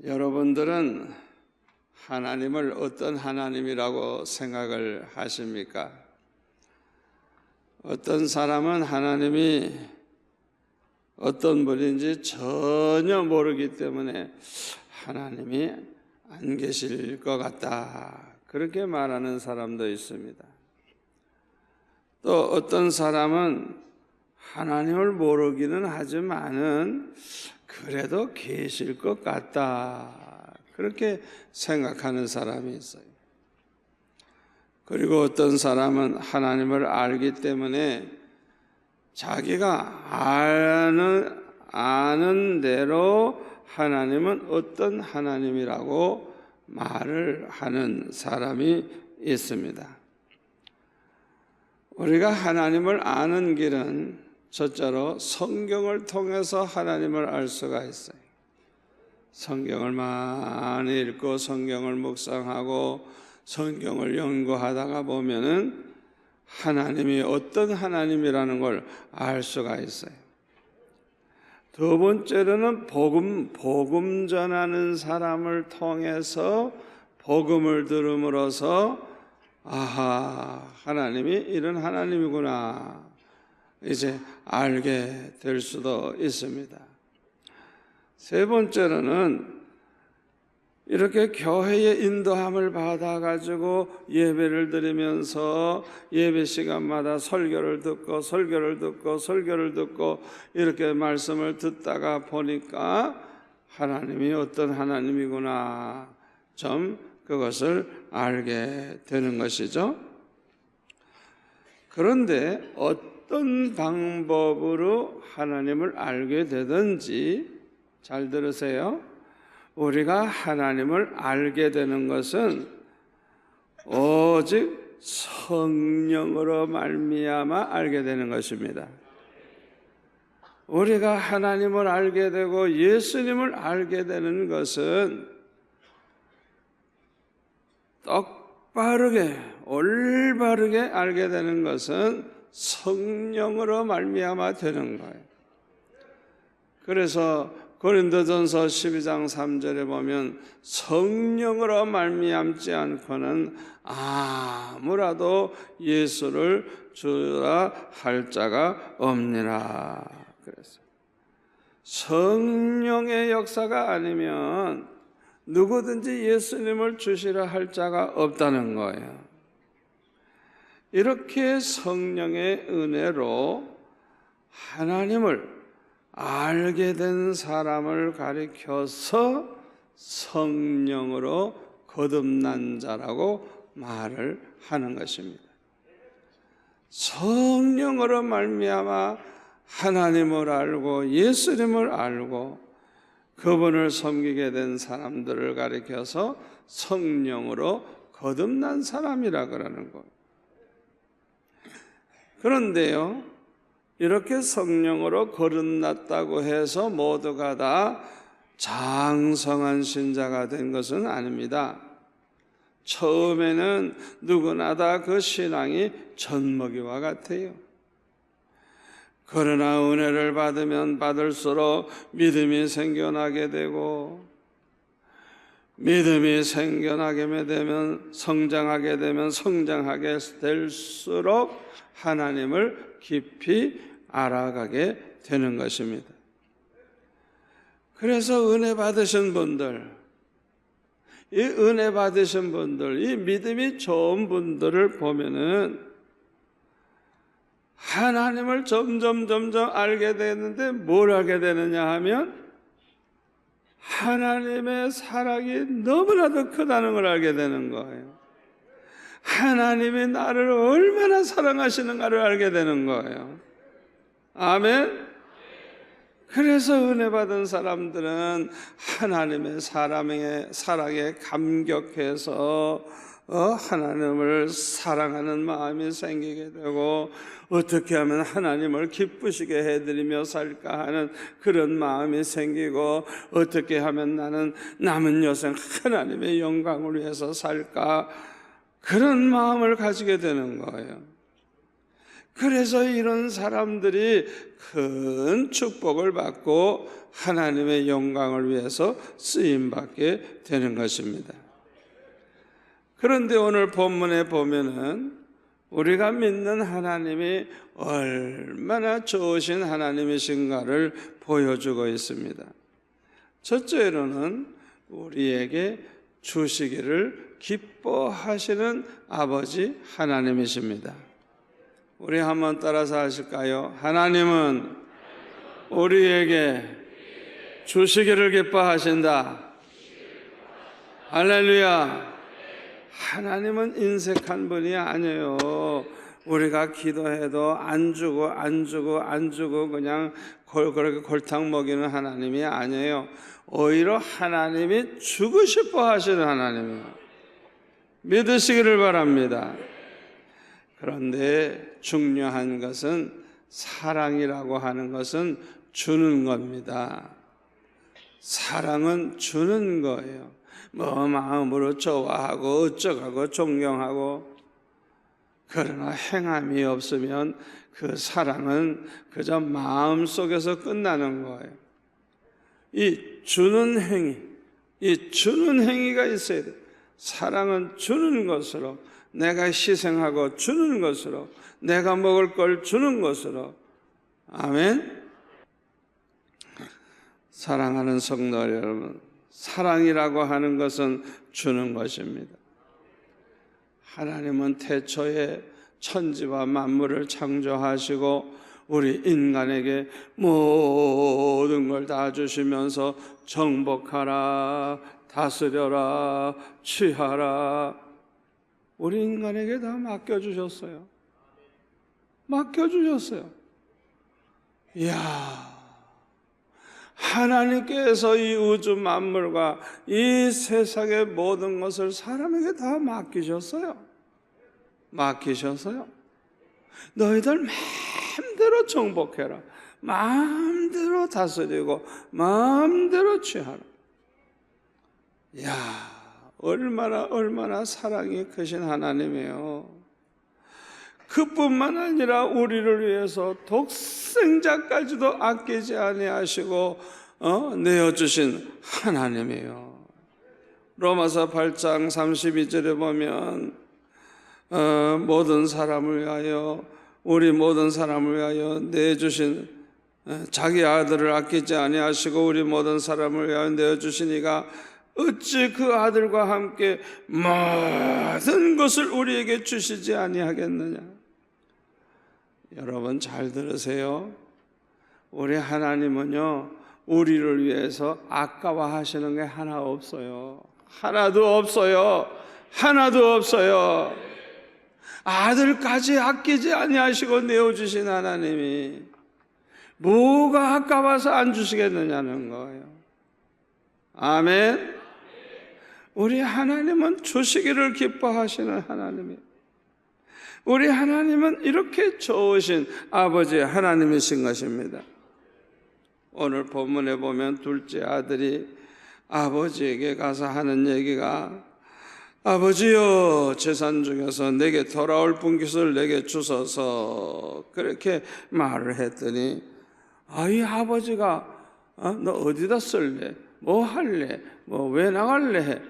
여러분들은 하나님을 어떤 하나님이라고 생각을 하십니까? 어떤 사람은 하나님이 어떤 분인지 전혀 모르기 때문에 하나님이 안 계실 것 같다, 그렇게 말하는 사람도 있습니다. 또 어떤 사람은 하나님을 모르기는 하지만은 그래도 계실 것 같다, 그렇게 생각하는 사람이 있어요. 그리고 어떤 사람은 하나님을 알기 때문에 자기가 아는 대로 하나님은 어떤 하나님이라고 말을 하는 사람이 있습니다. 우리가 하나님을 아는 길은 첫째로 성경을 통해서 하나님을 알 수가 있어요. 성경을 많이 읽고 성경을 묵상하고 성경을 연구하다가 보면은 하나님이 어떤 하나님이라는 걸 알 수가 있어요. 두 번째로는 복음 전하는 사람을 통해서 복음을 들음으로써 아하, 하나님이 이런 하나님이구나, 이제 알게 될 수도 있습니다. 세 번째로는 이렇게 교회의 인도함을 받아가지고 예배를 드리면서 예배 시간마다 설교를 듣고 이렇게 말씀을 듣다가 보니까 하나님이 어떤 하나님이구나, 좀 그것을 알게 되는 것이죠. 그런데 어떤 방법으로 하나님을 알게 되든지, 잘 들으세요. 우리가 하나님을 알게 되는 것은 오직 성령으로 말미암아 알게 되는 것입니다. 우리가 하나님을 알게 되고 예수님을 알게 되는 것은 똑바르게 올바르게 알게 되는 것은 성령으로 말미암아 되는 거예요. 그래서 고린도전서 12장 3절에 보면 성령으로 말미암지 않고는 아무라도 예수를 주라 할 자가 없느니라. 그래서 성령의 역사가 아니면 누구든지 예수님을 주시라 할 자가 없다는 거예요. 이렇게 성령의 은혜로 하나님을 알게 된 사람을 가리켜서 성령으로 거듭난 자라고 말을 하는 것입니다. 성령으로 말미암아 하나님을 알고 예수님을 알고 그분을 섬기게 된 사람들을 가리켜서 성령으로 거듭난 사람이라 그러는 거예요. 그런데요, 이렇게 성령으로 거듭났다고 해서 모두가 다 장성한 신자가 된 것은 아닙니다. 처음에는 누구나 다 그 신앙이 젖먹이와 같아요. 그러나 은혜를 받으면 받을수록 믿음이 생겨나게 되고, 믿음이 생겨나게 되면 성장하게 될수록 하나님을 깊이 알아가게 되는 것입니다. 그래서 은혜 받으신 분들, 이 은혜 받으신 분들, 이 믿음이 좋은 분들을 보면은 하나님을 점점 알게 되는데 뭘 알게 되느냐 하면 하나님의 사랑이 너무나도 크다는 걸 알게 되는 거예요. 하나님이 나를 얼마나 사랑하시는가를 알게 되는 거예요. 아멘. 그래서 은혜 받은 사람들은 하나님의 사랑에 감격해서 하나님을 사랑하는 마음이 생기게 되고, 어떻게 하면 하나님을 기쁘시게 해드리며 살까 하는 그런 마음이 생기고, 어떻게 하면 나는 남은 여생 하나님의 영광을 위해서 살까, 그런 마음을 가지게 되는 거예요. 그래서 이런 사람들이 큰 축복을 받고 하나님의 영광을 위해서 쓰임받게 되는 것입니다. 그런데 오늘 본문에 보면은 우리가 믿는 하나님이 얼마나 좋으신 하나님이신가를 보여주고 있습니다. 첫째로는 우리에게 주시기를 기뻐하시는 아버지 하나님이십니다. 우리 한번 따라서 하실까요? 하나님은 우리에게 주시기를 기뻐하신다. 할렐루야. 하나님은 인색한 분이 아니에요. 우리가 기도해도 안 주고 그냥 그렇게 골탕 먹이는 하나님이 아니에요. 오히려 하나님이 주고 싶어 하시는 하나님이에요. 믿으시기를 바랍니다. 그런데 중요한 것은 사랑이라고 하는 것은 주는 겁니다. 사랑은 주는 거예요. 뭐 마음으로 좋아하고 어쩌고 존경하고, 그러나 행함이 없으면 그 사랑은 그저 마음속에서 끝나는 거예요. 이 주는 행위가 있어야 돼요. 사랑은 주는 것으로, 내가 희생하고 주는 것으로, 내가 먹을 걸 주는 것으로. 아멘. 사랑하는 성도 여러분, 사랑이라고 하는 것은 주는 것입니다. 하나님은 태초에 천지와 만물을 창조하시고 우리 인간에게 모든 걸 다 주시면서 정복하라, 다스려라, 취하라, 우리 인간에게 다 맡겨주셨어요. 이야, 하나님께서 이 우주 만물과 이 세상의 모든 것을 사람에게 다 맡기셨어요. 너희들 마음대로 정복해라, 마음대로 다스리고 마음대로 취하라. 이야, 얼마나 사랑이 크신 하나님이에요. 그뿐만 아니라 우리를 위해서 독생자까지도 아끼지 아니하시고 내어주신 하나님이에요. 로마서 8장 32절에 보면 모든 사람을 위하여, 우리 모든 사람을 위하여 내주신, 자기 아들을 아끼지 아니하시고 우리 모든 사람을 위하여 내어주시니가 어찌 그 아들과 함께 모든 것을 우리에게 주시지 아니하겠느냐. 여러분 잘 들으세요. 우리 하나님은요, 우리를 위해서 아까워하시는 게 하나 없어요. 하나도 없어요. 아들까지 아끼지 아니하시고 내어주신 하나님이 뭐가 아까워서 안 주시겠느냐는 거예요. 아멘. 우리 하나님은 주시기를 기뻐하시는 하나님이에요. 우리 하나님은 이렇게 좋으신 아버지 하나님이신 것입니다. 오늘 본문에 보면 둘째 아들이 아버지에게 가서 하는 얘기가, 아버지여, 재산 중에서 내게 돌아올 분깃을 내게 주소서, 그렇게 말을 했더니, 이 아버지가 너 어디다 쓸래? 뭐 할래? 뭐 왜 나갈래?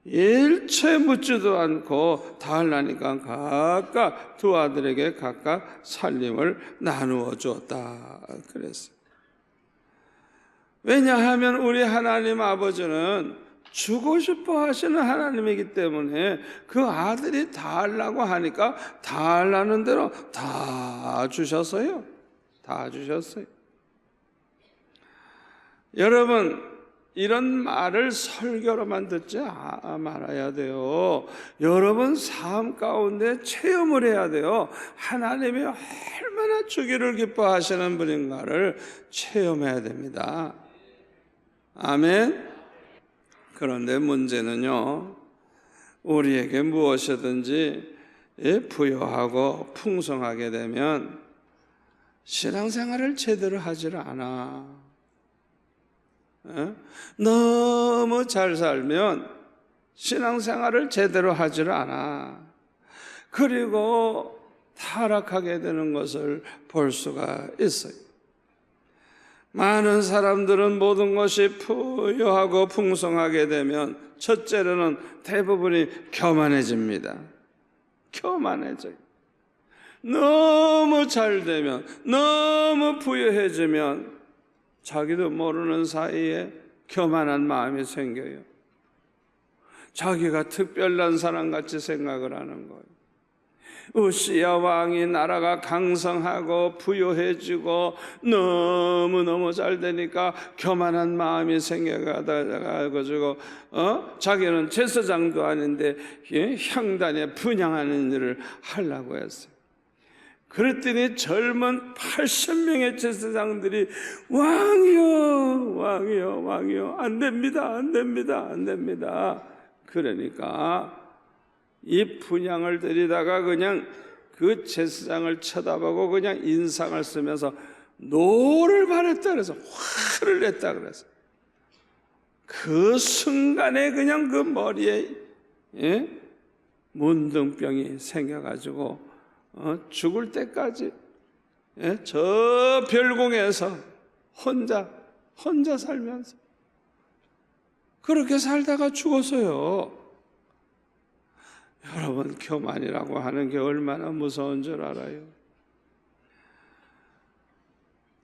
일체 묻지도 않고 다 하려니까 각각 두 아들에게 각각 살림을 나누어 줬다 그랬어요. 왜냐하면 우리 하나님 아버지는 주고 싶어 하시는 하나님이기 때문에 그 아들이 다 하려고 하니까 다 하려는 대로 다 주셨어요. 여러분, 이런 말을 설교로만 듣지 말아야 돼요. 여러분 삶 가운데 체험을 해야 돼요. 하나님이 얼마나 주기를 기뻐하시는 분인가를 체험해야 됩니다. 아멘. 그런데 문제는요, 우리에게 무엇이든지 부여하고 풍성하게 되면 신앙생활을 제대로 하질 않아. 너무 잘 살면 신앙생활을 제대로 하질 않아. 그리고 타락하게 되는 것을 볼 수가 있어요. 많은 사람들은 모든 것이 부유하고 풍성하게 되면 첫째로는 대부분이 교만해집니다. 교만해져요. 너무 잘 되면, 너무 부유해지면 자기도 모르는 사이에 교만한 마음이 생겨요. 자기가 특별한 사람같이 생각을 하는 거예요. 우시야 왕이 나라가 강성하고 부유해지고 너무너무 잘 되니까 교만한 마음이 생겨가지고 자기는 제사장도 아닌데 향단에 분향하는 일을 하려고 했어요. 그랬더니 젊은 80명의 제사장들이 왕이여 왕이여 왕이여 안 됩니다 안 됩니다 안 됩니다. 그러니까 이 분향을 드리다가 그냥 그 제사장을 쳐다보고 그냥 인상을 쓰면서 노를 바랬다 그래서 화를 냈다 그래서 그 순간에 그냥 그 머리에 문둥병이 생겨가지고 죽을 때까지 저 별궁에서 혼자 살면서 그렇게 살다가 죽었어요. 여러분, 교만이라고 하는 게 얼마나 무서운 줄 알아요?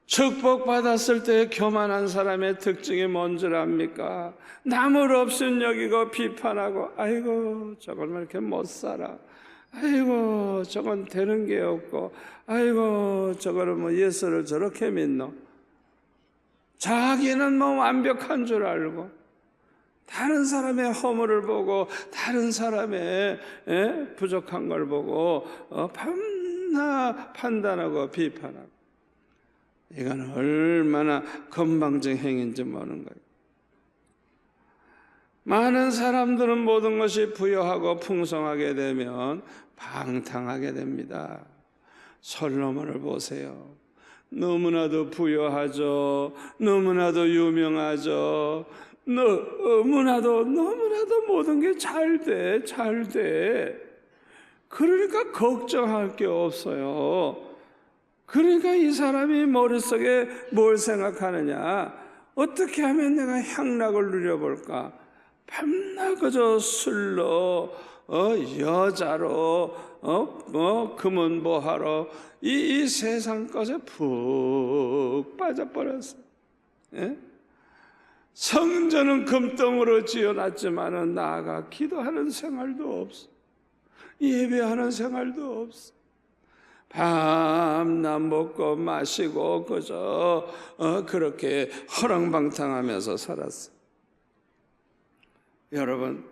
축복받았을 때 교만한 사람의 특징이 뭔 줄 압니까? 남을 없음 여기고 비판하고 아이고 저건 왜 이렇게 못 살아, 아이고 저건 되는 게 없고 아이고 저거는 뭐 예수를 저렇게 믿노. 자기는 뭐 완벽한 줄 알고 다른 사람의 허물을 보고 다른 사람의 부족한 걸 보고 밤낮 판단하고 비판하고, 이건 얼마나 건방진 행위인지 모르는 거예요. 많은 사람들은 모든 것이 부유하고 풍성하게 되면 방탕하게 됩니다. 솔로몬을 보세요. 너무나도 부유하죠. 너무나도 유명하죠. 너무나도 모든 게 잘 돼. 그러니까 걱정할 게 없어요. 그러니까 이 사람이 머릿속에 뭘 생각하느냐, 어떻게 하면 내가 향락을 누려볼까. 밤낮 그저 술로 여자로 금은보화로 이 세상 것에 푹 빠져버렸어요. 예? 성전은 금덩으로 지어놨지만은 나아가 기도하는 생활도 없어. 예배하는 생활도 없어. 밤낮 먹고 마시고 그저 그렇게 허랑방탕하면서 살았어. 여러분,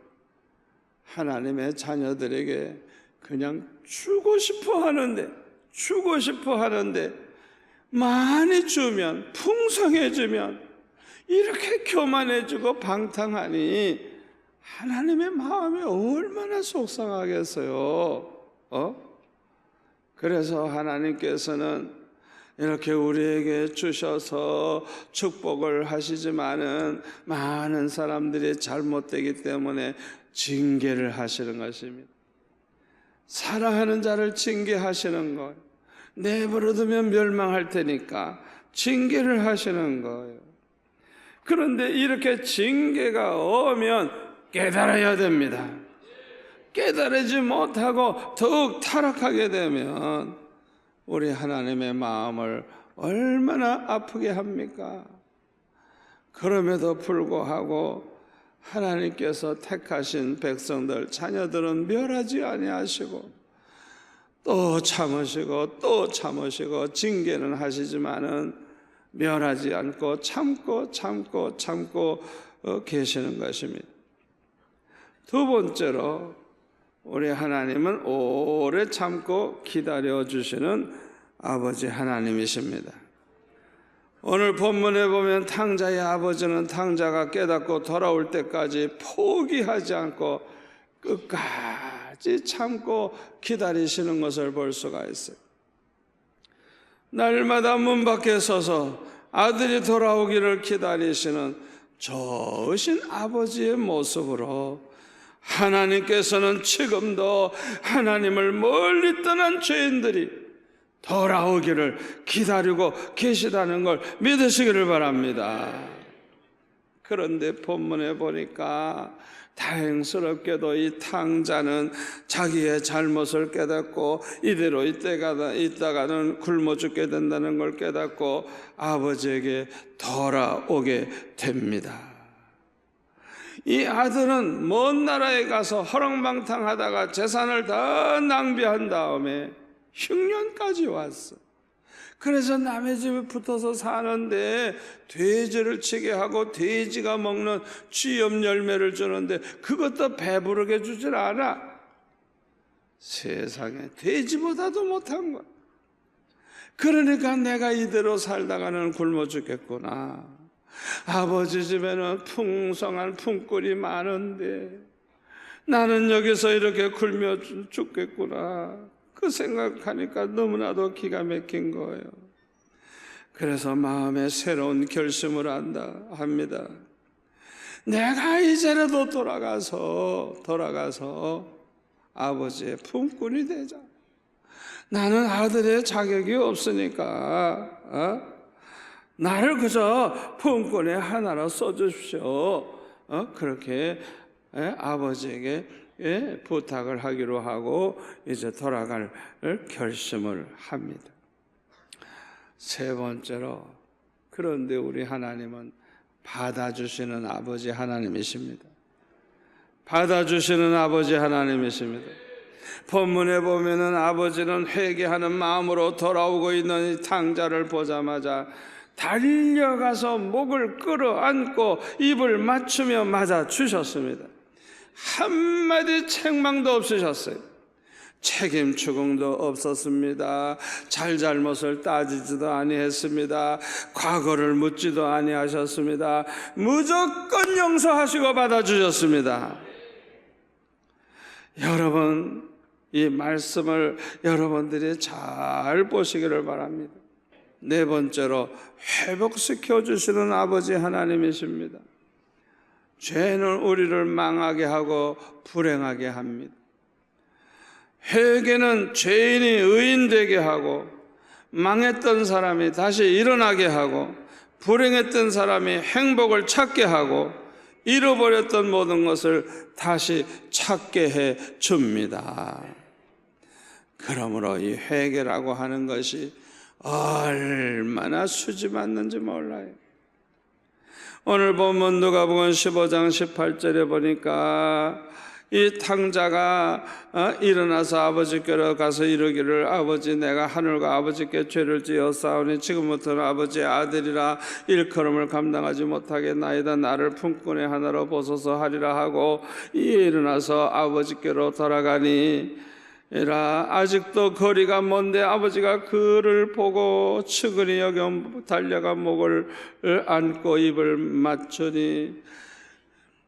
하나님의 자녀들에게 그냥 주고 싶어 하는데 많이 주면, 풍성해지면 이렇게 교만해지고 방탕하니 하나님의 마음이 얼마나 속상하겠어요. 그래서 하나님께서는 이렇게 우리에게 주셔서 축복을 하시지만은 많은 사람들이 잘못되기 때문에 징계를 하시는 것입니다. 사랑하는 자를 징계하시는 거예요. 내버려두면 멸망할 테니까 징계를 하시는 거예요. 그런데 이렇게 징계가 오면 깨달아야 됩니다. 깨달지 못하고 더욱 타락하게 되면 우리 하나님의 마음을 얼마나 아프게 합니까? 그럼에도 불구하고 하나님께서 택하신 백성들, 자녀들은 멸하지 아니하시고 또 참으시고 징계는 하시지만은 멸하지 않고 참고 계시는 것입니다. 두 번째로 우리 하나님은 오래 참고 기다려주시는 아버지 하나님이십니다. 오늘 본문에 보면 탕자의 아버지는 탕자가 깨닫고 돌아올 때까지 포기하지 않고 끝까지 참고 기다리시는 것을 볼 수가 있어요. 날마다 문 밖에 서서 아들이 돌아오기를 기다리시는 좋으신 아버지의 모습으로 하나님께서는 지금도 하나님을 멀리 떠난 죄인들이 돌아오기를 기다리고 계시다는 걸 믿으시기를 바랍니다. 그런데 본문에 보니까 다행스럽게도 이 탕자는 자기의 잘못을 깨닫고 이대로 있다가는 굶어 죽게 된다는 걸 깨닫고 아버지에게 돌아오게 됩니다. 이 아들은 먼 나라에 가서 허랑방탕하다가 재산을 다 낭비한 다음에 흉년까지 왔어. 그래서 남의 집에 붙어서 사는데 돼지를 치게 하고 돼지가 먹는 쥐염 열매를 주는데 그것도 배부르게 주질 않아. 세상에 돼지보다도 못한 거야. 그러니까 내가 이대로 살다가는 굶어 죽겠구나. 아버지 집에는 풍성한 품꾼이 많은데 나는 여기서 이렇게 굶어 죽겠구나. 그 생각하니까 너무나도 기가 막힌 거예요. 그래서 마음에 새로운 결심을 합니다. 내가 이제라도 돌아가서 아버지의 품꾼이 되자. 나는 아들의 자격이 없으니까 나를 그저 품꾼의 하나로 써주십시오. 그렇게 아버지에게 부탁을 하기로 하고 이제 돌아갈 결심을 합니다. 세 번째로, 그런데 우리 하나님은 받아주시는 아버지 하나님이십니다. 받아주시는 아버지 하나님이십니다. 본문에 보면은 아버지는 회개하는 마음으로 돌아오고 있는 이 탕자를 보자마자 달려가서 목을 끌어안고 입을 맞추며 맞아 주셨습니다. 한마디 책망도 없으셨어요. 책임 추궁도 없었습니다. 잘잘못을 따지지도 아니했습니다. 과거를 묻지도 아니하셨습니다. 무조건 용서하시고 받아주셨습니다. 여러분, 이 말씀을 여러분들이 잘 보시기를 바랍니다. 네 번째로, 회복시켜 주시는 아버지 하나님이십니다. 죄는 우리를 망하게 하고 불행하게 합니다. 회개는 죄인이 의인되게 하고 망했던 사람이 다시 일어나게 하고 불행했던 사람이 행복을 찾게 하고 잃어버렸던 모든 것을 다시 찾게 해 줍니다. 그러므로 이 회개라고 하는 것이 얼마나 수지 맞는지 몰라요. 오늘 본문 누가복음 15장 18절에 보니까 이 탕자가 일어나서 아버지께로 가서 이르기를 아버지 내가 하늘과 아버지께 죄를 지었사오니 지금부터는 아버지의 아들이라 일컬음을 감당하지 못하겠나이다. 나를 품꾼의 하나로 보소서 하리라 하고 일어나서 아버지께로 돌아가니 아직도 거리가 먼데 아버지가 그를 보고 측은히 여겨 달려가 목을 안고 입을 맞추니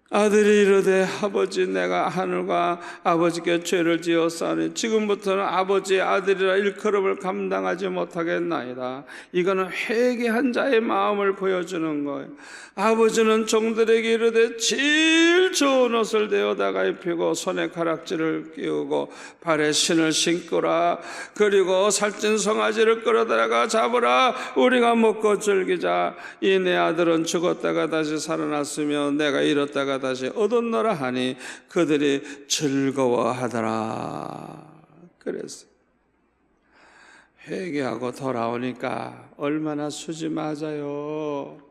아들이 이르되 아버지 내가 하늘과 아버지께 죄를 지었사오니 지금부터는 아버지의 아들이라 일컬음을 감당하지 못하겠나이다. 이거는 회개한 자의 마음을 보여주는 거예요. 아버지는 종들에게 이르되 제일 좋은 옷을 내어다가 입히고 손에 가락지를 끼우고 발에 신을 신고라. 그리고 살찐 송아지를 끌어다가 잡으라. 우리가 먹고 즐기자. 이 내 아들은 죽었다가 다시 살아났으며 내가 잃었다가 다시 얻었노라 하니 그들이 즐거워하더라. 그랬어요. 회개하고 돌아오니까 얼마나 수지 맞아요.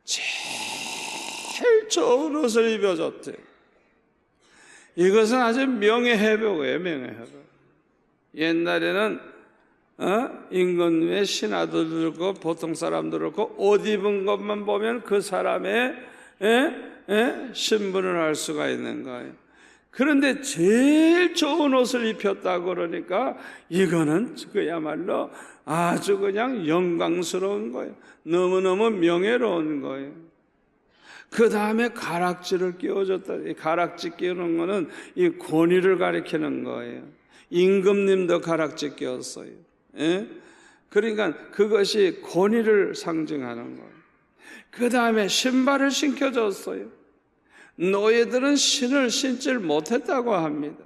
제일 좋은 옷을 입혀줬대. 이것은 아주 명예회복이에요. 명예회복. 옛날에는 임금님의 신하들도 그렇고 보통 사람도 그렇고 옷 입은 것만 보면 그 사람의 신분을 알 수가 있는 거예요. 그런데 제일 좋은 옷을 입혔다고 그러니까 이거는 그야말로 아주 그냥 영광스러운 거예요. 너무너무 명예로운 거예요. 그 다음에 가락지를 끼워줬다. 이 가락지 끼우는 거는 이 권위를 가리키는 거예요. 임금님도 가락지 끼웠어요. 그러니까 그것이 권위를 상징하는 거예요. 그 다음에 신발을 신겨줬어요. 노예들은 신을 신질 못했다고 합니다.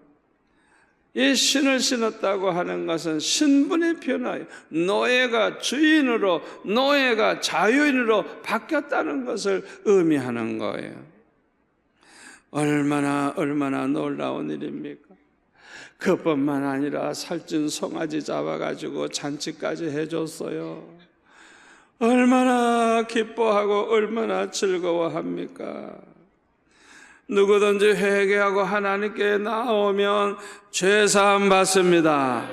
이 신을 신었다고 하는 것은 신분의 변화예요. 노예가 주인으로, 노예가 자유인으로 바뀌었다는 것을 의미하는 거예요. 얼마나 놀라운 일입니까? 그뿐만 아니라 살찐 송아지 잡아가지고 잔치까지 해줬어요. 얼마나 기뻐하고 얼마나 즐거워합니까? 누구든지 회개하고 하나님께 나오면 죄사함 받습니다.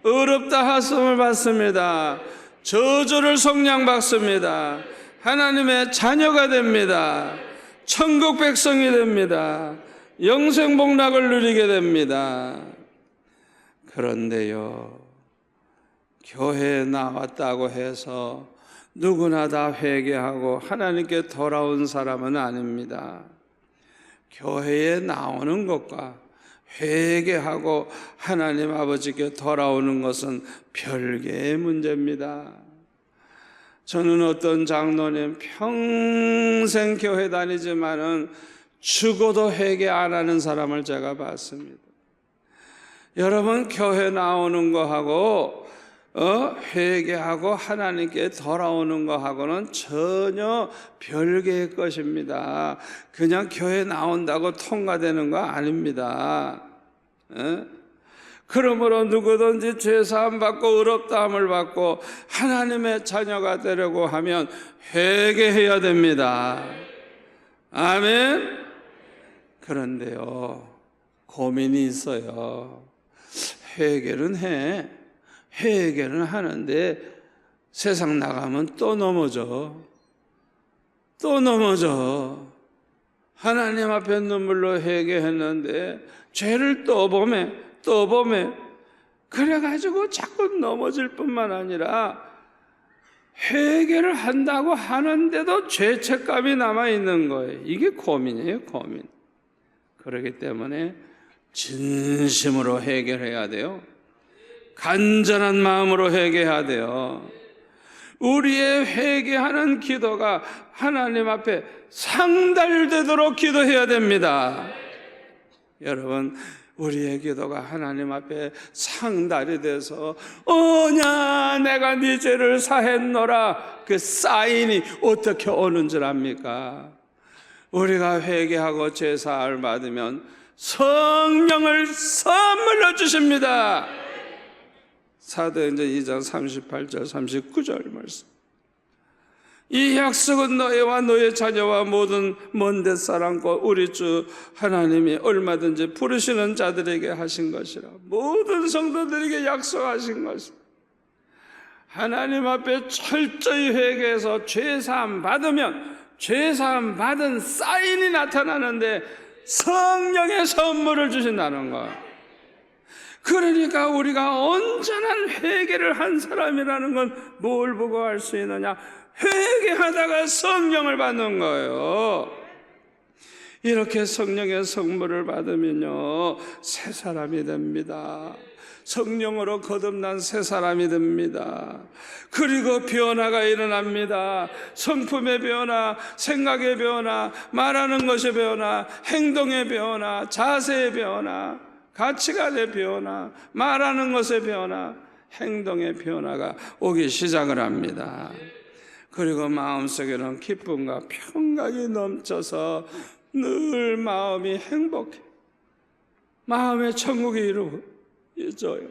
의롭다 하심을 받습니다. 저주를 속량 받습니다. 하나님의 자녀가 됩니다. 천국 백성이 됩니다. 영생 복락을 누리게 됩니다. 그런데요, 교회에 나왔다고 해서 누구나 다 회개하고 하나님께 돌아온 사람은 아닙니다. 교회에 나오는 것과 회개하고 하나님 아버지께 돌아오는 것은 별개의 문제입니다. 저는 어떤 장로님 평생 교회 다니지만은 죽어도 회개 안 하는 사람을 제가 봤습니다. 여러분, 교회 나오는 거하고 회개하고 하나님께 돌아오는 거하고는 전혀 별개의 것입니다. 그냥 교회 나온다고 통과되는 거 아닙니다. 그러므로 누구든지 죄사함 받고 의롭다함을 받고 하나님의 자녀가 되려고 하면 회개해야 됩니다. 아멘. 그런데요, 고민이 있어요. 회개는 회개는 하는데 세상 나가면 또 넘어져. 하나님 앞에 눈물로 회개했는데 죄를 또 범해. 그래가지고 자꾸 넘어질 뿐만 아니라 회개를 한다고 하는데도 죄책감이 남아있는 거예요. 이게 고민이에요, 고민. 그렇기 때문에 진심으로 회개해야 돼요. 간절한 마음으로 회개해야 돼요. 우리의 회개하는 기도가 하나님 앞에 상달되도록 기도해야 됩니다. 여러분, 우리의 기도가 하나님 앞에 상달이 돼서 오냐 내가 네 죄를 사했노라, 그 사인이 어떻게 오는 줄 압니까? 우리가 회개하고 죄사함을 받으면 성령을 선물로 주십니다. 사도행전 2장 38절 39절 말씀. 이 약속은 너희와 너희 자녀와 모든 먼 데사람과 우리 주 하나님이 얼마든지 부르시는 자들에게 하신 것이라. 모든 성도들에게 약속하신 것입니다. 하나님 앞에 철저히 회개해서 죄사함 받으면 죄사함 받은 사인이 나타나는데 성령의 선물을 주신다는 거예요. 그러니까 우리가 온전한 회개를 한 사람이라는 건 뭘 보고 알 수 있느냐? 회개하다가 성령을 받는 거예요. 이렇게 성령의 선물을 받으면요, 새 사람이 됩니다. 성령으로 거듭난 새 사람이 됩니다. 그리고 변화가 일어납니다. 성품의 변화, 생각의 변화, 말하는 것의 변화, 행동의 변화, 자세의 변화, 가치관의 변화, 말하는 것의 변화, 행동의 변화가 오기 시작을 합니다. 그리고 마음속에는 기쁨과 평강이 넘쳐서 늘 마음이 행복해. 마음의 천국이 이루어져요.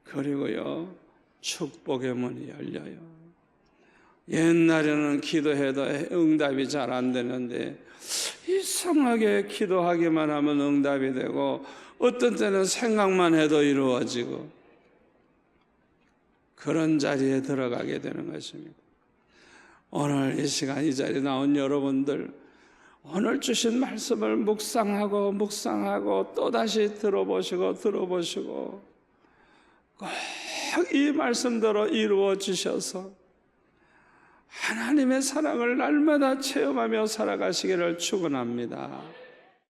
그리고요, 축복의 문이 열려요. 옛날에는 기도해도 응답이 잘 안 되는데 이상하게 기도하기만 하면 응답이 되고 어떤 때는 생각만 해도 이루어지고 그런 자리에 들어가게 되는 것입니다. 오늘 이 시간 이 자리에 나온 여러분들, 오늘 주신 말씀을 묵상하고 또다시 들어보시고 꼭 이 말씀대로 이루어 주셔서 하나님의 사랑을 날마다 체험하며 살아가시기를 축원합니다.